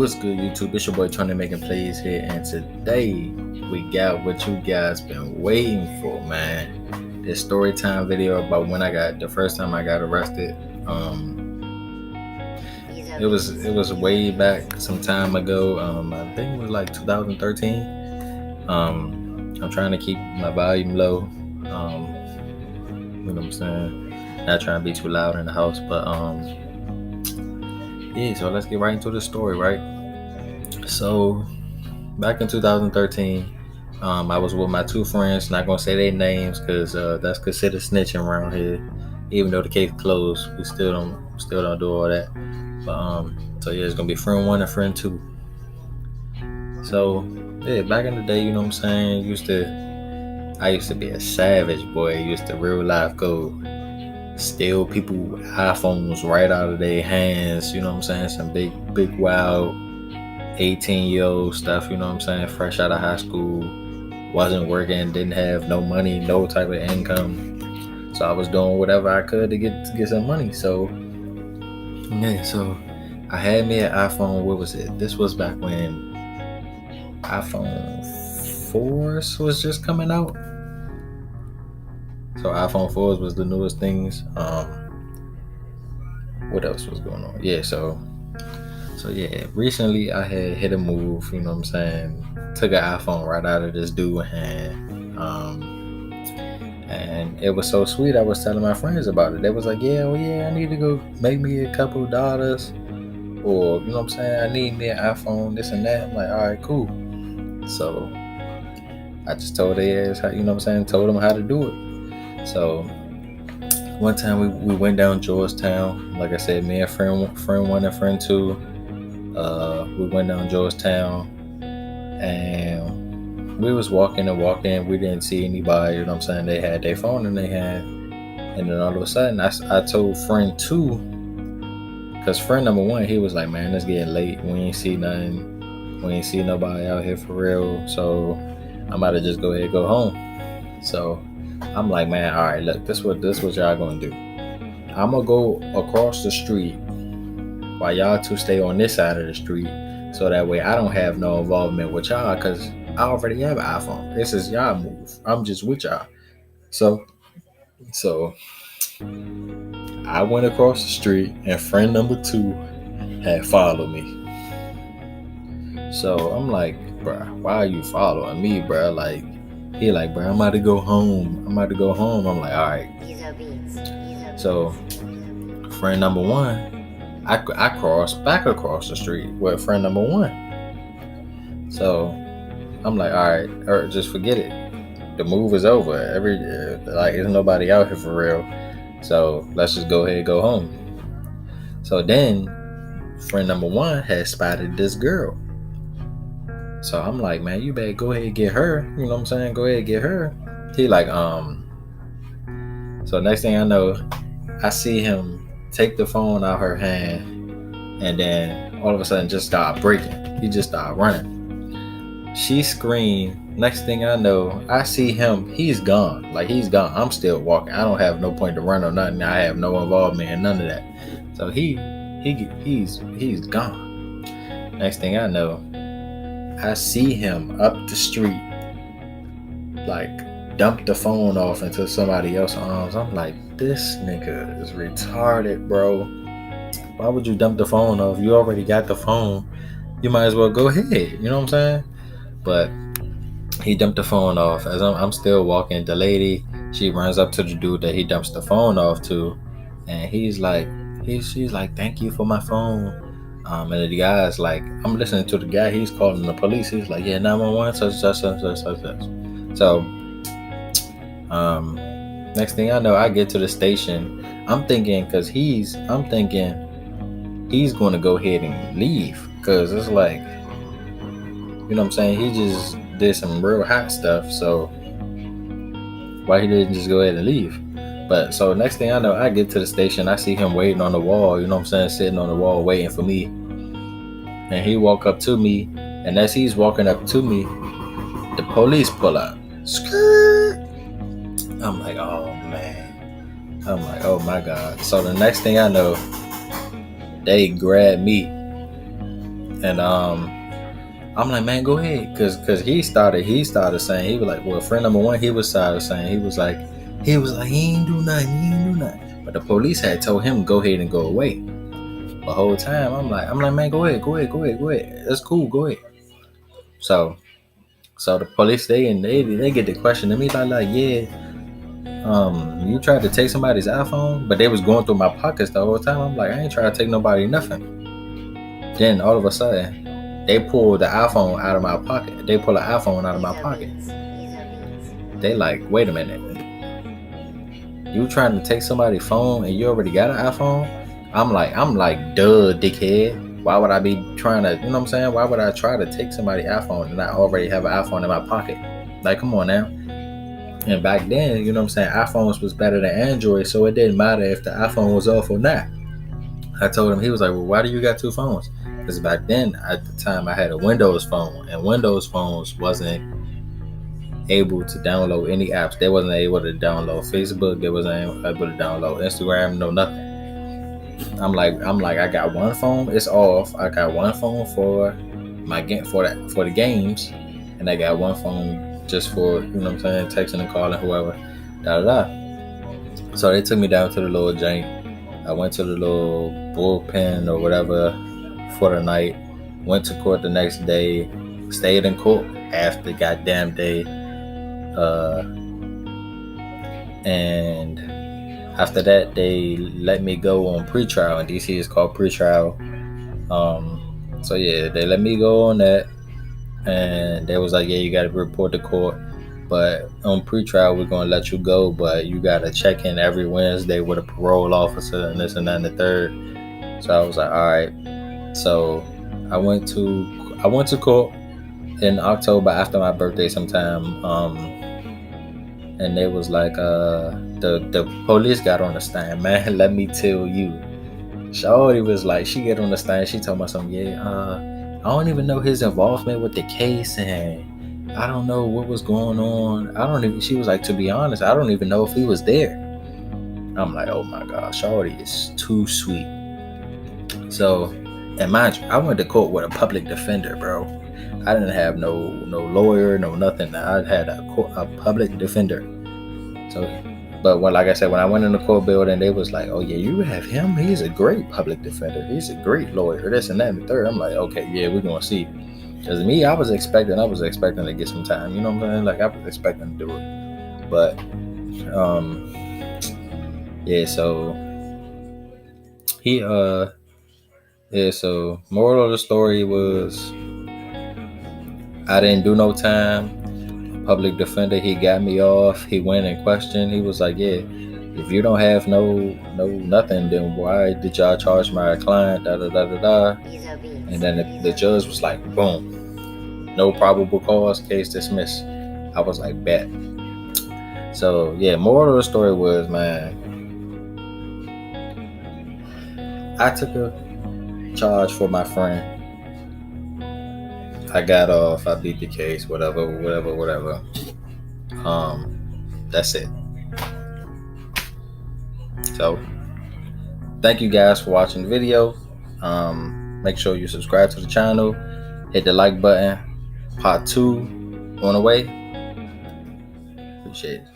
What's good, YouTube? It's your boy Tony making plays here, and today we got what you guys been waiting for, man. This story time video about when the first time I got arrested. It was way back some time ago. I think it was like 2013. I'm trying to keep my volume low. You know what I'm saying? Not trying to be too loud in the house, but yeah, so let's get right into the story, right? So, back in 2013, I was with my two friends. Not gonna say their names because that's considered snitching around here. Even though the case closed, we still don't do all that. But so yeah, it's gonna be friend one and friend two. So yeah, back in the day, you know what I'm saying. I used to be a savage boy. Used to real life go steal people iPhones right out of their hands, you know what I'm saying? Some big wild 18-year-old stuff, you know what I'm saying? Fresh out of high school, wasn't working, didn't have no money, no type of income. So I was doing whatever I could to get some money. So yeah, so I had me an iPhone. What was it? This was back when iPhone 4s was just coming out. So iPhone 4s was the newest things. What else was going on? Yeah, so yeah, recently I had hit a move, you know what I'm saying? Took an iPhone right out of this dude's hand. And it was so sweet. I was telling my friends about it. They was like, yeah, I need to go make me a couple of dollars. Or, you know what I'm saying? I need me an iPhone, this and that. I'm like, all right, cool. So I just told their ass how, you know what I'm saying? Told them how to do it. So one time we went down Georgetown. Like I said, me and friend one and friend two. We went down Georgetown and we was walking. We didn't see anybody, you know what I'm saying? They had their phone in their hand. And then all of a sudden I told friend two, because friend number one, he was like, man, it's getting late. We ain't see nothing. We ain't see nobody out here for real. So I might just go ahead and go home. So I'm like, man, all right, look, this what y'all gonna do. I'm gonna go across the street while y'all two stay on this side of the street, so that way I don't have no involvement with y'all, because I already have an iPhone. This is y'all move. I'm just with y'all. So I went across the street and friend number two had followed me. So I'm like, bruh, why are you following me, bruh? Like, he like, bruh, I'm about to go home. I'm like, all right. So friend number one, I crossed back across the street with friend number one. So I'm like, all right, just forget it. The move is over. There's nobody out here for real. So let's just go ahead and go home. So then friend number one had spotted this girl. So I'm like, man, you better go ahead and get her. You know what I'm saying? Go ahead and get her. He like, So next thing I know, I see him take the phone out her hand, and then all of a sudden just start breaking. He just started running. She screamed. Next thing I know, I see him. He's gone. Like, he's gone. I'm still walking. I don't have no point to run or nothing. I have no involvement in none of that. So he's gone. Next thing I know, I see him up the street, like, dump the phone off into somebody else's arms. I'm like, this nigga is retarded, bro. Why would you dump the phone off? You already got the phone. You might as well go ahead. You know what I'm saying? But he dumped the phone off. As I'm still walking, the lady, she runs up to the dude that he dumps the phone off to, and she's like, thank you for my phone. And the guy's like, I'm listening to the guy. He's calling the police. He's like, yeah, 911, such. So, next thing I know, I get to the station. I'm thinking he's going to go ahead and leave, because it's like, you know what I'm saying? He just did some real hot stuff. So why he didn't just go ahead and leave? But so next thing I know, I get to the station. I see him waiting on the wall, you know what I'm saying? Sitting on the wall waiting for me. And he walk up to me. And as he's walking up to me, the police pull out. Skirt. I'm like, oh man. I'm like, oh my God. So the next thing I know, they grab me. And I'm like, man, go ahead, cause he started saying, he was like, well, friend number one, he started saying, he was like, he ain't do nothing. But the police had told him go ahead and go away. The whole time I'm like, man, go ahead. That's cool, go ahead. So the police they get the question to me like, yeah, you tried to take somebody's iPhone, but they was going through my pockets the whole time. I'm like, I ain't trying to take nobody nothing. Then all of a sudden, they pull the iPhone out of my pocket. They pull the iPhone out of my pocket. They like, wait a minute. You trying to take somebody's phone and you already got an iPhone? I'm like, duh, dickhead. Why would I be trying to, you know what I'm saying? Why would I try to take somebody's iPhone and I already have an iPhone in my pocket? Like, come on now. And back then, you know what I'm saying, iPhones was better than Android, so it didn't matter if the iPhone was off or not. I told him, he was like, well, why do you got two phones? Because back then, at the time, I had a Windows phone, and Windows phones wasn't able to download any apps. They wasn't able to download Facebook. They wasn't able to download Instagram, no nothing. I'm like, I got one phone, it's off. I got one phone for my game for the games, and I got one phone just for, you know what I'm saying, texting and calling whoever, So they took me down to the little jank. I went to the little bullpen or whatever for the night. Went to court the next day. Stayed in court half the goddamn day. And after that, they let me go on pretrial. In DC, it's called pretrial. So yeah, they let me go on that. And they was like, yeah, you got to report to court. But on pretrial, we're going to let you go. But you got to check in every Wednesday with a parole officer and this and that and the third. So I was like, all right. So I went to court in October after my birthday sometime. And they was like, the police got on the stand, man. Let me tell you. Shorty was like, she get on the stand. She told me something, yeah, I don't even know his involvement with the case, and I don't know what was going on. She was like, to be honest, I don't even know if he was there. I'm like, oh my God, Shorty is too sweet. So, and mind you, I went to court with a public defender, bro. I didn't have no lawyer, no nothing. I had a public defender. So, but like I said, when I went in the court building, they was like, oh yeah, you have him? He's a great public defender. He's a great lawyer, this and that and the third. I'm like, okay, yeah, we're going to see. Because me, I was expecting to get some time. You know what I'm saying? Like, I was expecting to do it. But, yeah, so, so moral of the story was, I didn't do no time. Public defender, he got me off. He went and questioned. He was like, yeah, if you don't have no nothing, then why did y'all charge my client, And then the judge was like, boom, no probable cause, case dismissed. I was like, bet. So yeah, moral of the story was, man, I took a charge for my friend. I got off, I beat the case, whatever. That's it. So, thank you guys for watching the video. Make sure you subscribe to the channel. Hit the like button. Part 2 on the way. Appreciate it.